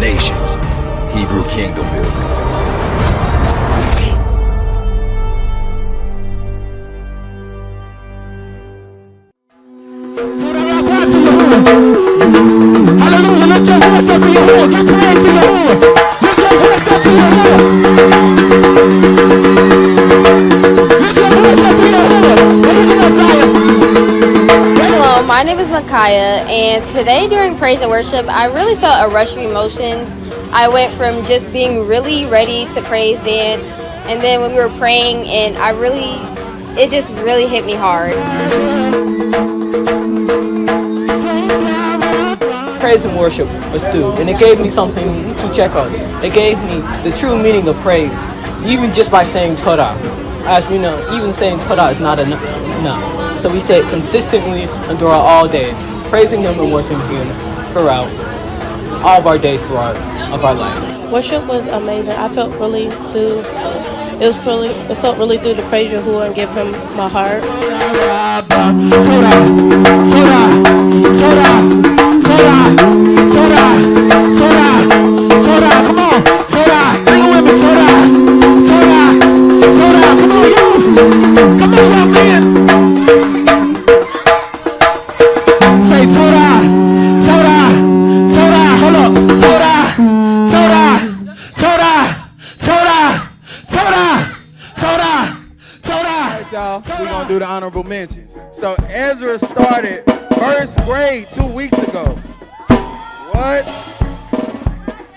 nation. Hebrew kingdom building. Hallelujah, lift your voice up to your Lord. Give praise to your Lord. Lift your voice up to your Lord. Lift your voice up to your Lord. Shalom, my name is Micaiah, and today during praise and worship, I really felt a rush of emotions. I went from just being really ready to praise then, and then when we were praying, and it just really hit me hard. Praise and worship was due, and it gave me something to check on. It gave me the true meaning of praise, even just by saying Torah. As we know, even saying Torah is not enough. So we say it consistently and throughout all days, praising Him and worshiping Him throughout all of our days throughout of our life. Worship was amazing. I felt really through. It felt really through to praise Yahuwah and give Him my heart. Come on, Torah, sing with me, Torah, come on, you, come on, young man. Say Torah, hold up, Torah. Alright, y'all, we're gonna do the honorable mentions. So Ezra started first grade 2 weeks ago. What?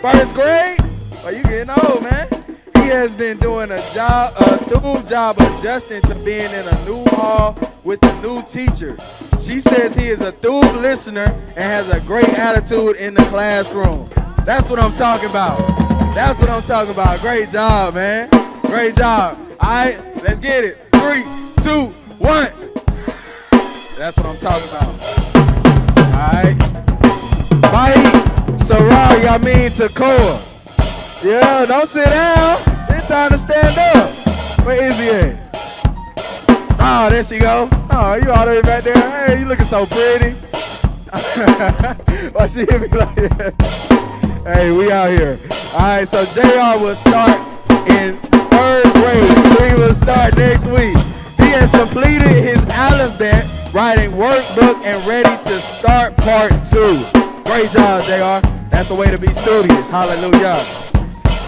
First grade? Oh, you getting old, man. He has been doing a thorough job adjusting to being in a new hall with a new teacher. She says he is a thorough listener and has a great attitude in the classroom. That's what I'm talking about. Great job, man. Great job. All right, let's get it. 3, 2, 1. That's what I'm talking about. All right. Mike, Sarah, y'all mean Tekoa. Yeah, don't sit down. It's time to stand up. Where is he at? Oh, there she go. Oh, you all the way back there. Hey, you looking so pretty. Why she hit me like that? Hey, we out here. All right, so JR will start in 3rd grade. He will start next week. He has completed his alphabet writing workbook and ready to start part 2. Great job, JR. That's the way to be studious. Hallelujah.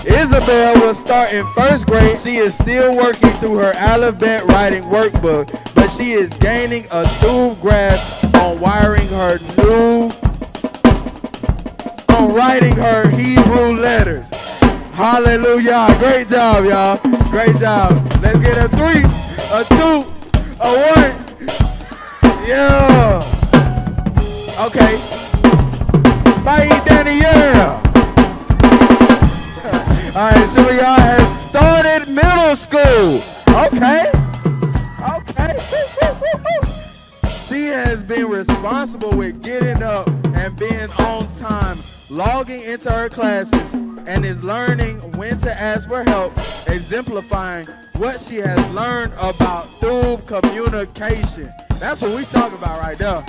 Isabel will start in 1st grade. She is still working through her alphabet writing workbook, but she is gaining a thorough grasp on writing her Hebrew letters. Hallelujah. Great job, y'all. Great job. Let's get a 3, a 2, a 1. Yeah. Okay. Bye, Danielle. All right, so y'all has started middle school. Okay. She has been responsible with getting up and being on time, logging into her classes, and is learning when to ask for help, exemplifying what she has learned about through communication. That's what we talk about right there.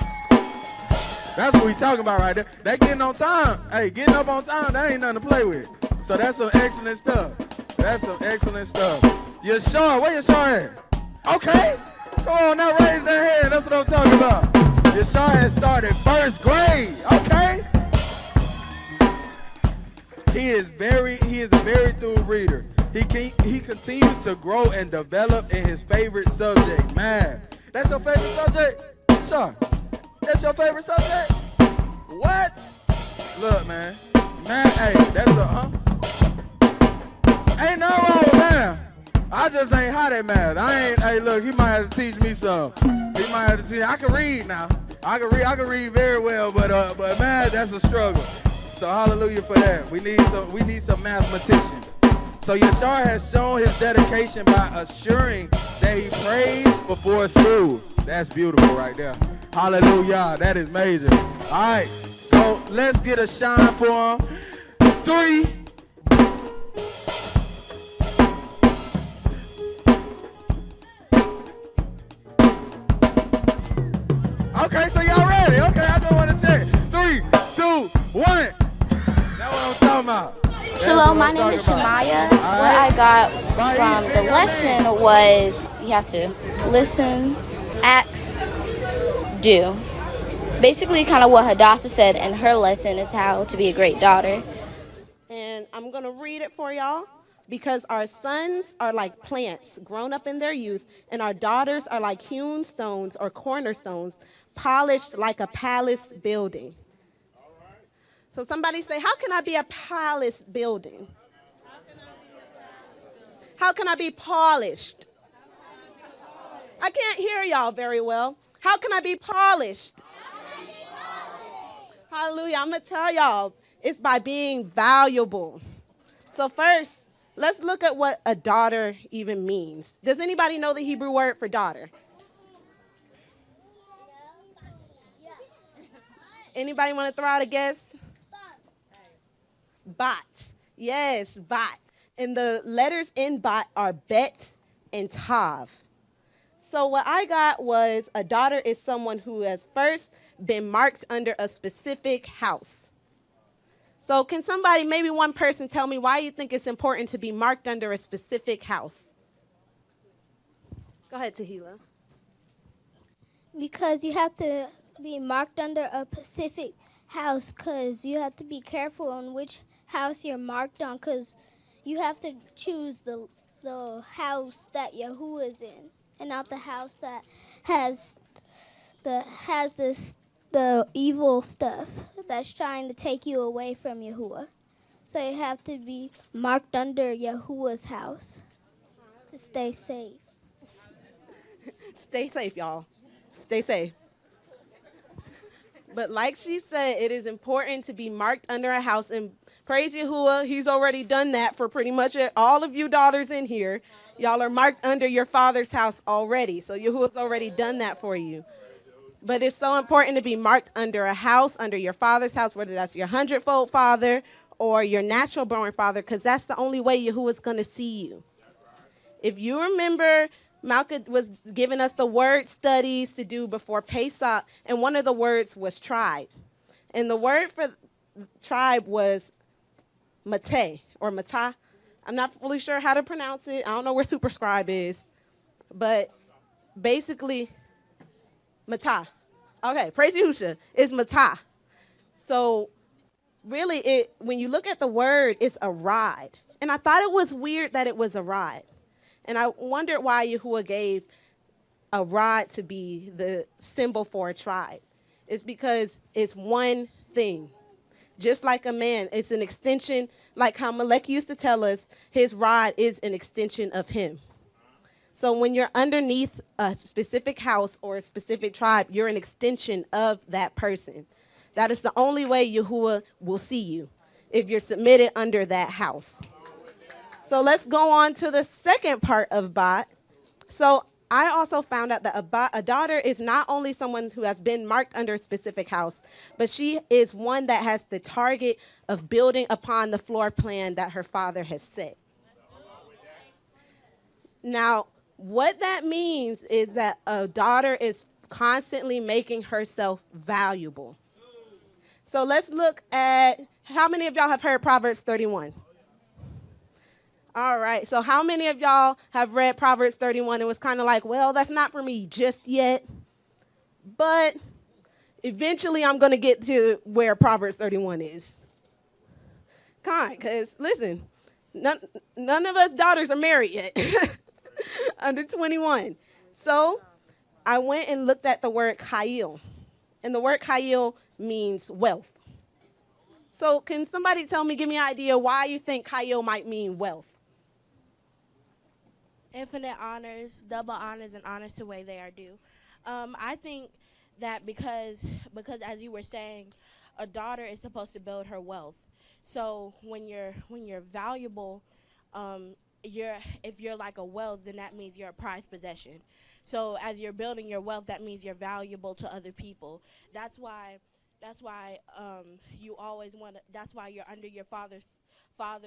They getting on time. Hey, getting up on time, that ain't nothing to play with. So that's some excellent stuff. Yashar, where Yashar at? Okay. Come on, now raise their hand. That's what I'm talking about. Yashar has started 1st grade. Okay. He is a very thorough reader. He continues to grow and develop in his favorite subject, math. That's your favorite subject? Yashar, that's your favorite subject? What? Look, man. Math, hey, that's ain't nothing wrong with math. I just ain't hot at math. Hey, look, he might have to teach me some. I can read now. I can read very well, but math, that's a struggle. So hallelujah for that. We need some mathematicians. So Yashar has shown his dedication by assuring that he prays before school. That's beautiful right there. Hallelujah. That is major. All right. So let's get a shine for him. 3. Okay, so y'all ready? Okay, I just want to check. 3, 2, 1. That's what I'm talking Hello, what my I'm name is talking about. Shamaya. All What right. I got from the lesson was you have to listen, ask, do. Basically, kind of what Hadassah said in her lesson is how to be a great daughter. And I'm going to read it for y'all because our sons are like plants grown up in their youth, and our daughters are like hewn stones or cornerstones, polished like a palace building. So somebody say, how can I be a palace building? How can I be polished? I can't hear y'all very well. How can I be polished? Hallelujah. I'm going to tell y'all, it's by being valuable. So first, let's look at what a daughter even means. Does anybody know the Hebrew word for daughter? Anybody want to throw out a guess? Bat. Yes, bat. And the letters in bat are bet and tav. So what I got was a daughter is someone who has first been marked under a specific house. So can somebody, maybe one person, tell me why you think it's important to be marked under a specific house? Go ahead, Tahila. Because you have to be marked under a specific house, because you have to be careful on which house you're marked on, because you have to choose the house that Yahuwah is in, and not the house that has the evil stuff that's trying to take you away from Yahuwah. So you have to be marked under Yahuwah's house to stay safe. Stay safe, y'all. Stay safe. But like she said, it is important to be marked under a house. And praise Yahuwah, he's already done that for pretty much all of you daughters in here. Y'all are marked under your father's house already. So Yahuwah's already done that for you. But it's so important to be marked under a house, under your father's house, whether that's your hundredfold father or your natural born father, because that's the only way Yahuwah's going to see you. If you remember, Malka was giving us the word studies to do before Pesach, and one of the words was tribe. And the word for tribe was mate or mata. I'm not fully sure how to pronounce it. I don't know where superscribe is. But basically, mata. Okay, praise Yahusha. It's mata. So really, when you look at the word, it's a rod. And I thought it was weird that it was a rod. And I wondered why Yahuwah gave a rod to be the symbol for a tribe. It's because it's one thing. Just like a man, it's an extension, like how Malek used to tell us, his rod is an extension of him. So when you're underneath a specific house or a specific tribe, you're an extension of that person. That is the only way Yahuwah will see you, if you're submitted under that house. So let's go on to the second part of Bat. So I also found out that a daughter is not only someone who has been marked under a specific house, but she is one that has the target of building upon the floor plan that her father has set. Now, what that means is that a daughter is constantly making herself valuable. So let's look at, how many of y'all have heard Proverbs 31? All right, so how many of y'all have read Proverbs 31 and was kind of like, well, that's not for me just yet, but eventually I'm going to get to where Proverbs 31 is. Because, listen, none of us daughters are married yet, under 21. So I went and looked at the word Chayil, and the word Chayil means wealth. So can somebody tell me, give me an idea why you think Chayil might mean wealth? Infinite honors, double honors, and honors the way they are due. I think that because as you were saying, a daughter is supposed to build her wealth. So when you're valuable, if you're like a wealth, then that means you're a prized possession. So as you're building your wealth, that means you're valuable to other people. That's why you always want to. That's why you're under your father,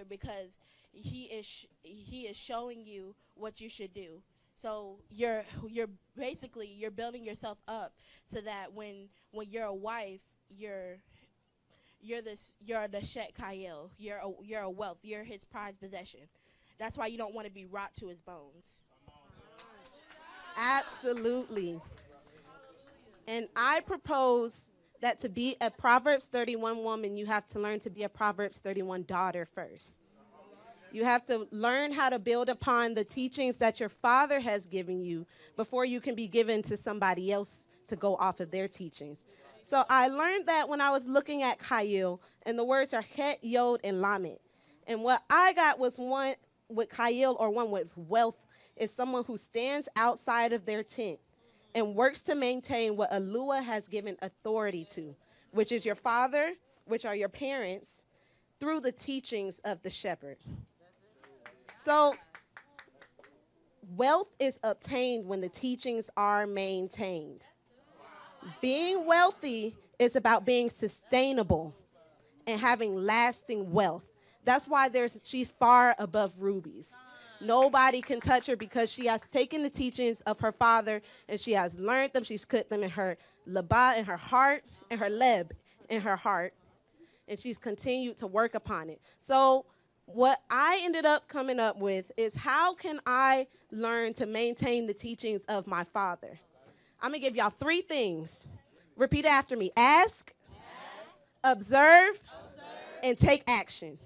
because he is showing you what you should do. So you're basically you're building yourself up so that when you're a wife, you're the Shet Kyle. You're a wealth. You're his prized possession. That's why you don't want to be rot to his bones. Absolutely. And I propose that to be a Proverbs 31 woman, you have to learn to be a Proverbs 31 daughter first. You have to learn how to build upon the teachings that your father has given you before you can be given to somebody else to go off of their teachings. So I learned that when I was looking at Kyle, and the words are Het, Yod, and Lamed. And what I got was one with Kyle, or one with wealth, is someone who stands outside of their tent and works to maintain what Alua has given authority to, which is your father, which are your parents, through the teachings of the shepherd. So wealth is obtained when the teachings are maintained. Being wealthy is about being sustainable and having lasting wealth. That's why she's far above rubies. Nobody can touch her because she has taken the teachings of her father and she has learned them. She's put them in her labah, in her heart, and her leb, in her heart. And she's continued to work upon it. So what I ended up coming up with is, how can I learn to maintain the teachings of my father? I'm going to give y'all 3 things. Repeat after me. Ask, observe, and take action.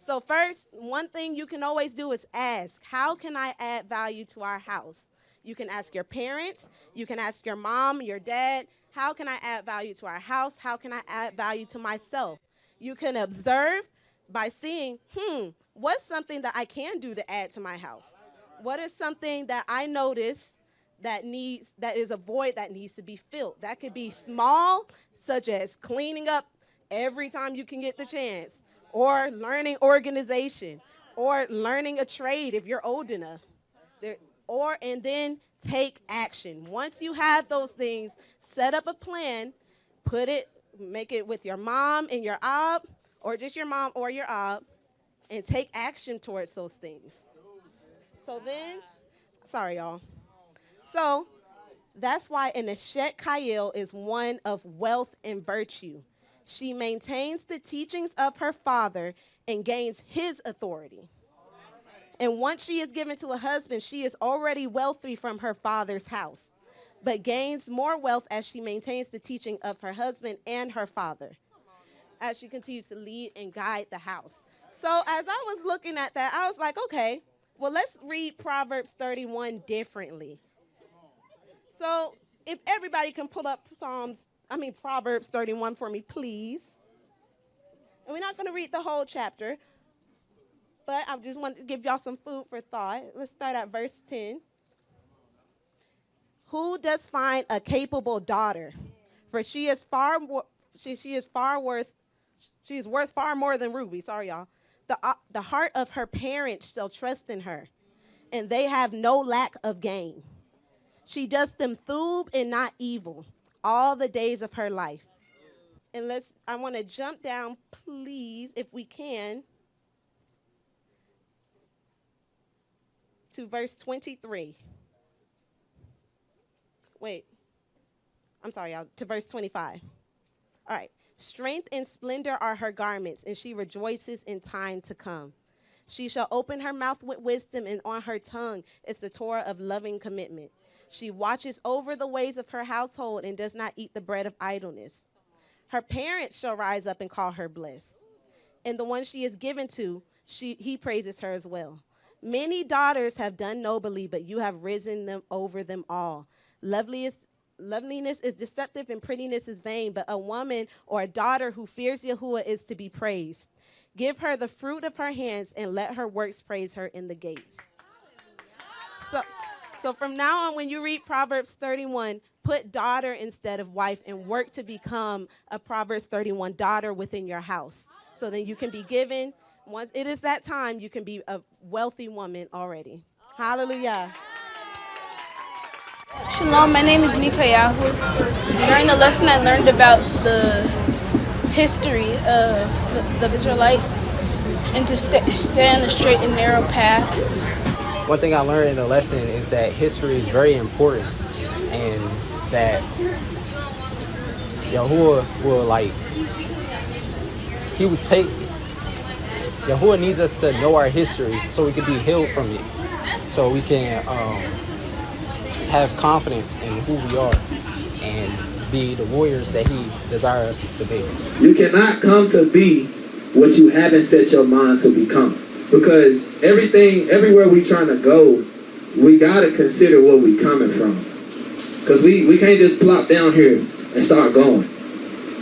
So first, one thing you can always do is ask, how can I add value to our house? You can ask your parents. You can ask your mom, your dad, how can I add value to our house? How can I add value to myself? You can observe by seeing, what's something that I can do to add to my house? What is something that I notice that is a void that needs to be filled? That could be small, such as cleaning up every time you can get the chance, or learning organization, or learning a trade if you're old enough. And then take action. Once you have those things, set up a plan, make it with your mom and your ab, or just your mom or your ab, and take action towards those things. So then, sorry y'all. So that's why an Eshet Kyle is one of wealth and virtue. She maintains the teachings of her father and gains his authority. And once she is given to a husband, she is already wealthy from her father's house, but gains more wealth as she maintains the teaching of her husband and her father, as she continues to lead and guide the house. So as I was looking at that, I was like, okay, well, let's read Proverbs 31 differently. So if everybody can pull up Proverbs 31 for me, please. And we're not going to read the whole chapter, but I just want to give y'all some food for thought. Let's start at verse 10. Who does find a capable daughter? For she is worth far more than ruby. Sorry, y'all. The heart of her parents shall trust in her, and they have no lack of gain. She does them thub and not evil all the days of her life. And I want to jump down, please, if we can, to verse 23. Wait. I'm sorry, y'all. To verse 25. All right. Strength and splendor are her garments, and she rejoices in time to come. She shall open her mouth with wisdom, and on her tongue is the Torah of loving commitment. She watches over the ways of her household and does not eat the bread of idleness. Her parents shall rise up and call her blessed. And the one she is given to, he praises her as well. Many daughters have done nobly, but you have risen them over them all. Loveliness is deceptive and prettiness is vain, but a woman or a daughter who fears Yahuwah is to be praised. Give her the fruit of her hands and let her works praise her in the gates. So from now on, when you read Proverbs 31, put daughter instead of wife and work to become a Proverbs 31 daughter within your house. So then you can be given, once it is that time, you can be a wealthy woman already. Hallelujah. Shalom, my name is Mikayahu. During the lesson, I learned about the history of the Israelites and to stay on the straight and narrow path. One thing I learned in the lesson is that history is very important, and that Yahuwah will he would take, Yahuwah needs us to know our history so we can be healed from it. So we can have confidence in who we are and be the warriors that he desires us to be. You cannot come to be what you haven't set your mind to become. Because everywhere we trying to go, we got to consider where we coming from. Because we can't just plop down here and start going.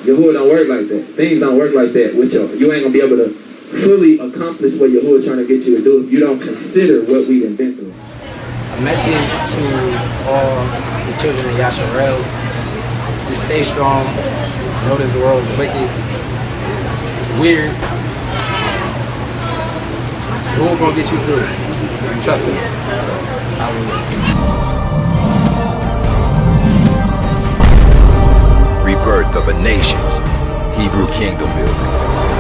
Yahuwah don't work like that. Things don't work like that with you. You ain't going to be able to fully accomplish what Yahuwah trying to get you to do if you don't consider what we've been through. A message to all the children of Yasharel: just stay strong. Know this world is wicked. It's weird. Yahuwah gonna get you through it. Trust him. So I will. Rebirth of a nation. Hebrew kingdom building.